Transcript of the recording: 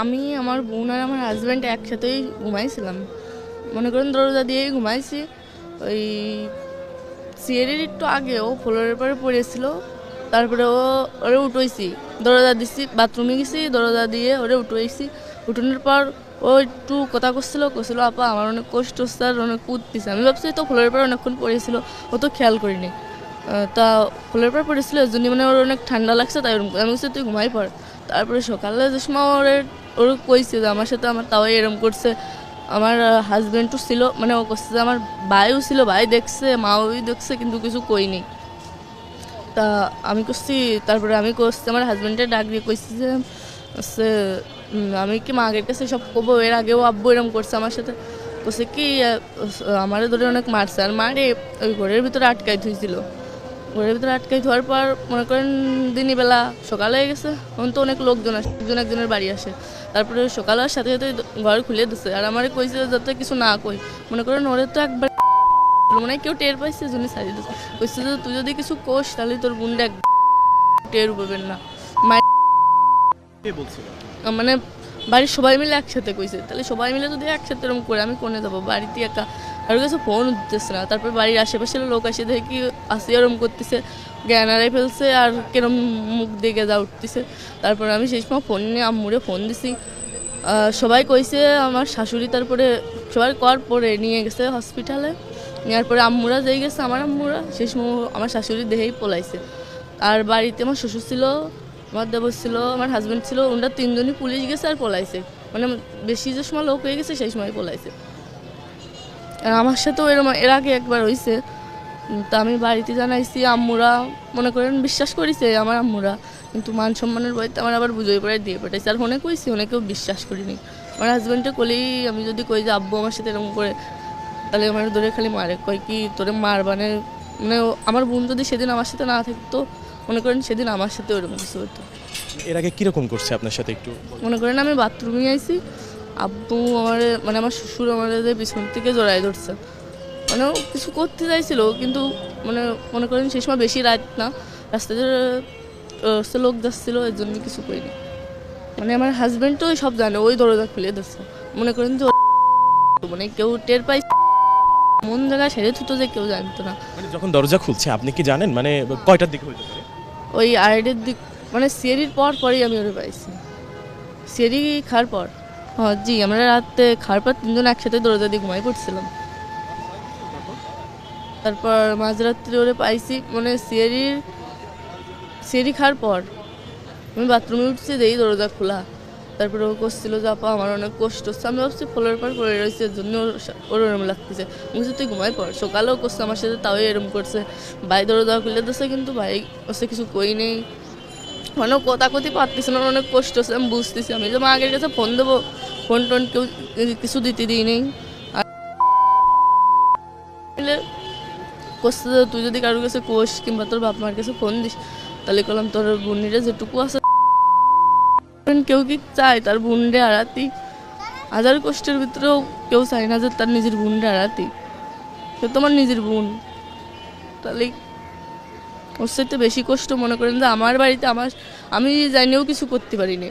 আমি আমার বোন আর আমার হাজব্যান্ড একসাথেই ঘুমাইছিলাম, মনে করেন দরজা দিয়েই ঘুমাইছি। ওই সিঁড়ির একটু আগে ও ফ্লোরের পরে পড়েছিল, তারপরে ওরে উঠেছি, দরজা দিছি, বাথরুমে গেছি, দরজা দিয়ে ওরে উঠেছি। উঠানোর পর ও একটু কথা করছিল আপা আমার অনেক কষ্ট হচ্ছে আর অনেক কুদতেছে। আমি ভাবছি তো ফ্লোরের পর অনেকক্ষণ পড়েছিল, ও তো খেয়াল করিনি। তা ফ্লোরের পর পড়েছিল এর জন্য মানে ওর অনেক ঠান্ডা লাগছে, তাই ওরকম আমি বলছি তুই ঘুমাই পড়। তারপরে সকালে যে সময় ওর কইছে যে আমার সাথে আমার তাও এরম করছে। আমার হাজব্যান্ডও ছিল, মানে ও করছে যে আমার ভাইও ছিল, ভাই দেখছে, মাও দেখছে, কিন্তু কিছু কইনি। তা আমি করছি, তারপরে আমি করছি আমার হাজব্যান্ডের ডাক দিয়ে কইছি যে হচ্ছে আমি কি মাগের কাছে সব কবো, এর আগেও আব্বু এরম করছে আমার সাথে। বলছে কি আমারে ধরে অনেক মারছে, আর মারে ওই ঘরের ভিতরে আটকাই থুইছিল। ঘরের ভিতরে আটকাই ধোয়ার পর মনে করেন দিনই বেলা সকালে হয়ে গেছে, তখন তো অনেক লোকজন আসে, একজন একজনের বাড়ি আসে। তারপরে সকালে সাথে সাথে ঘর খুলে দিচ্ছে, আর আমারে কইছে যাতে কিছু না কই। মনে করেন ওরে তো একবার মনে হয় কেউ টের পাইছে, জন্য ছাড়িয়ে দিচ্ছে। কইছে যে তুই যদি কিছু কোস তাহলে তোর বোনটা টের পাবেন না। মানে বাড়ির সবাই মিলে একসাথে কইছে, তাহলে সবাই মিলে যদি একসাথে এরকম করে আমি কোনে যাবো, বাড়িতে একা কারোর কাছে ফোন উঠতেছে না। তারপর বাড়ির আশেপাশের লোক আসে দেখে কি আসি এরম করতেছে, জ্ঞান হারাই ফেলছে আর কেরম মুখ দেখে যা উঠতেছে। তারপর আমি সেই সময় ফোন নিয়ে আম্মুরে ফোন দিছি। সবাই কইছে আমার শাশুড়ি, তারপরে সবাই কর পরে নিয়ে গেছে হসপিটালে। নেওয়ার পরে আম্মুরা যেই গেছে, আমার আম্মুরা সেই সময় আমার শাশুড়ি দেহেই পলাইছে। আর বাড়িতে আমার শ্বশুর ছিল, আমার দেবর ছিল, আমার হাজব্যান্ড ছিল, ওনারা তিনজনই পুলিশ গেছে আর পলাইছে। মানে বেশি যে সময় লোক হয়ে গেছে সেই সময় পলাইছে। আর আমার সাথেও এরকম এর আগে একবার হয়েছে। তা আমি বাড়িতে জানাইছি, আম্মুরা মনে করেন বিশ্বাস করেছে আমার আম্মুরা, কিন্তু মান সম্মানের বইতে আমার আবার বুঝোই পড়ায় দিয়ে পাঠাইছে। আর ফোনে কইছি, অনেকেও বিশ্বাস করিনি। আমার হাজব্যান্ডে কলেই আমি যদি কই যে আব্বু আমার সাথে এরকম করে, তাহলে আমার ধরে খালি মারে, কয় কি তোরে মার মানে আমার বোন যদি সেদিন আমার সাথে না থাকতো, মনে করেন সেদিন আমার সাথে ওরকম কিছু হতো। এর আগে কিরকম করছে আপনার সাথে একটু? মনে করেন আমি বাথরুমে আইছি, আব্বু আমার মানে আমার শ্বশুর আমার পিছন থেকে জড়াই ধরছে। মানে ও কিছু করতে চাইছিল, কিন্তু মানে মনে করেন সেই সময় বেশি রাত না, রাস্তাতে লোক যাচ্ছিল, এর জন্য কিছু করিনি। মানে আমার হাজব্যান্ড তো সব জানে, ওই দরজা খুলে দিচ্ছে। মনে করেন যে মানে কেউ টের পাই মন জায়গায় সেরে থুতো যে কেউ জানতো না। মানে যখন দরজা খুলছে আপনি কি জানেন মানে কয়টার দিকে হইতে পারে? ওই আড়াইটের দিক, মানে সিঁড়ির পরই আমি ওরে পাইছি, সিঁড়ি খাওয়ার পর। হ্যাঁ জি, আমরা রাতে খাওয়ার পর তিনজন একসাথে দরজা দিয়ে ঘুমাই পড়ছিলাম। তারপর মাঝরাত্রি ওরে পাইছি, মানে সিঁড়ি খাওয়ার পর আমি বাথরুমে উঠছি, যেই দরজা খোলা। তারপরে ও করছিল যে আপা আমার অনেক কষ্ট হচ্ছে। আমি ভাবছি ফ্লোরের পর পড়ে রয়েছে, এর জন্য ওর ওরম লাগতেছে। বলছি তুই ঘুমাই পড়। সকালেও করছে আমার সাথে, তাও এরম করছে। ভাই দরজা খুলে দিচ্ছে, কিন্তু ভাই হচ্ছে কিছু কই নেই, মানে কথা কথি পারতেছে না, অনেক কষ্ট হচ্ছে। আমি বুঝতেছি, আমি যে মা আগের কাছে ফোন দেবো, ফোন টোন কেউ কিছু দিতে দিই নেই। আর করছে যে তুই যদি কারোর কাছে কোষ কিংবা তোর বাপ মার কাছে ফোন দিস, তাহলে করলাম তোর বোনরা যেটুকু আছে, কেউ কি চায় তার বোনরে হারাতি? হাজার কষ্টের ভিতরেও কেউ চায় না যে তার নিজের বোনরে হারাতি। সে তোমার নিজের বোন, তাহলে ওর সাথে বেশি কষ্ট মনে করেন যে আমার বাড়িতে আমি জানিও কিছু করতে পারিনি।